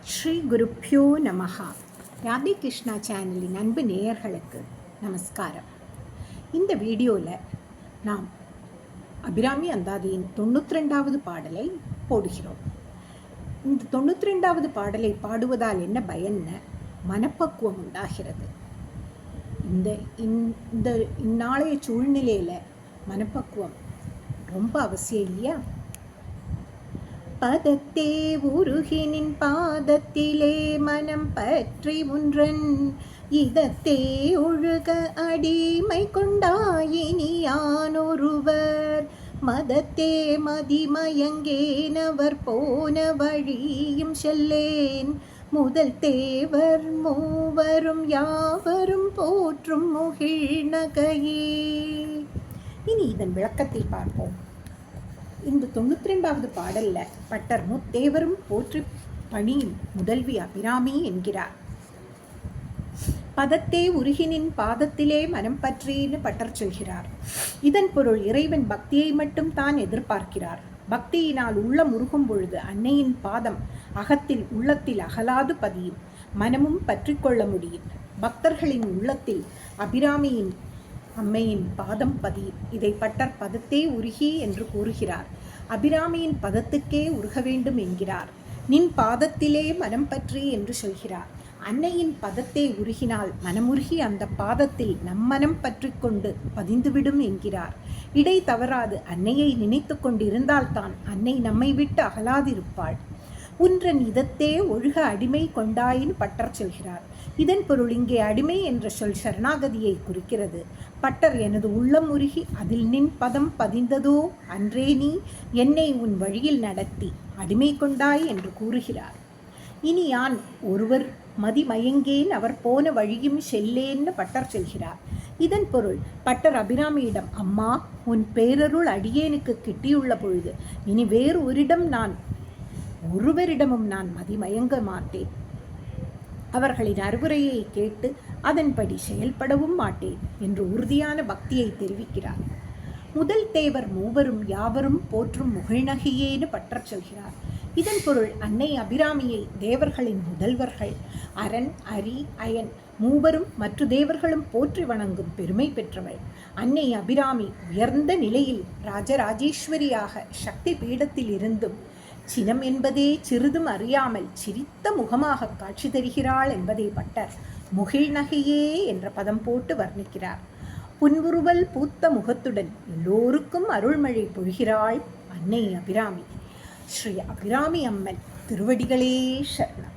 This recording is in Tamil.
ஸ்ரீ குருப்பியோ நமஹா. ராதே கிருஷ்ணா சேனலின் அன்பு நேயர்களுக்கு நமஸ்காரம். இந்த வீடியோவில் நாம் அபிராமி அந்தாதியின் 92வது பாடலை போடுகிறோம். இந்த 92வது பாடலை பாடுவதால் என்ன பயன்னு மனப்பக்குவம் உண்டாகிறது. இந்த இந்நாளைய சூழ்நிலையில் மனப்பக்குவம் ரொம்ப அவசியம் இல்லையா? பதத்தே உருகினின் பாதத்திலே மனம் பற்றி முன்றன் இதத்தே ஒழுக அடிமை கொண்டாயினியானொருவர் மதத்தே மதிமயங்கேனவர் போன வழியும் செல்லேன் முதல் தேவர் மூவரும் யாவரும் போற்றும் முகிழ்நகையே. இனி இதன் விளக்கத்தை பார்ப்போம். இந்த 92வது பாடலில் பட்டர் முத்தேவரும் போற்றி பணியும் முதல்வி அபிராமி என்கிறார். பதத்தே உருகினின் பாதத்திலே மனம் பற்றின்னு பட்டர் சொல்கிறார். இதன் பொருள் இறைவன் பக்தியை மட்டும் தான் எதிர்பார்க்கிறார். பக்தியினால் உள்ளம் உருகும் பொழுது அன்னையின் பாதம் அகத்தில் உள்ளத்தில் அகலாது பதியும், மனமும் பற்றி கொள்ள முடியும். பக்தர்களின் உள்ளத்தில் அபிராமியின் அம்மையின் பாதம் பதியும். இதை பட்டர் பதத்தே உருகி என்று கூறுகிறார். அபிராமியின் பதத்துக்கே உருக வேண்டும் என்கிறார். நின் பாதத்திலே மனம் பற்றி என்று சொல்கிறார். அன்னையின் பதத்தை உருகினால் மனமுருகி அந்த பாதத்தில் நம் மனம் பற்றி கொண்டு பதிந்துவிடும் என்கிறார். இடை தவறாது அன்னையை நினைத்து கொண்டிருந்தால்தான் அன்னை நம்மை விட்டு அகலாதிருப்பாள். உன்றன் இதத்தே ஒழுக அடிமை கொண்டாயின்னு பட்டர் சொல்கிறார். இதன் பொருள் இங்கே அடிமை என்ற சொல் சரணாகதியை குறிக்கிறது. பட்டர் எனது உள்ளம் உருகி அதில் நின் பதம் பதிந்ததோ அன்றே நீ என்னை உன் வழியில் நடத்தி அடிமை கொண்டாய் என்று கூறுகிறார். இனி யான் ஒருவர் மதிமயங்கேன் அவர் போன வழியும் செல்லேன்னு பட்டர் சொல்கிறார். இதன் பொருள் பட்டர் அபிராமியிடம், அம்மா உன் பேரருள் அடியேனுக்கு கிட்டியுள்ள பொழுது இனி வேறு ஒருவரிடமும் நான் மதிமயங்க மாட்டேன். அவர்களின் அறிவுரையை கேட்டு அதன்படி செயல்படவும் மாட்டேன் என்று உறுதியான பக்தியை தெரிவிக்கிறார். முதல் தேவர் மூவரும் யாவரும் போற்றும் முகிழ்நகையேன்னு பட்டர் சொல்கிறார். இதன் பொருள் அன்னை அபிராமியை தேவர்களின் முதல்வர்கள் அரண், அரி, அயன் மூவரும் மற்ற தேவர்களும் போற்றி வணங்கும் பெருமை பெற்றவள். அன்னை அபிராமி உயர்ந்த நிலையில் ராஜராஜேஸ்வரியாக சக்தி பீடத்தில் இருந்தும் சினம் என்பதே சிறிதும் அறியாமல் சிரித்த முகமாக காட்சி தருகிறாள் என்பதை பட்டர் முகிழ்நகையே என்ற பதம் போட்டு வர்ணிக்கிறார். புன்முறுவல் பூத்த முகத்துடன் எல்லோருக்கும் அருள்மழை பொழிகிறாள் அன்னை அபிராமி. ஸ்ரீ அபிராமி அம்மன் திருவடிகளே சரணம்.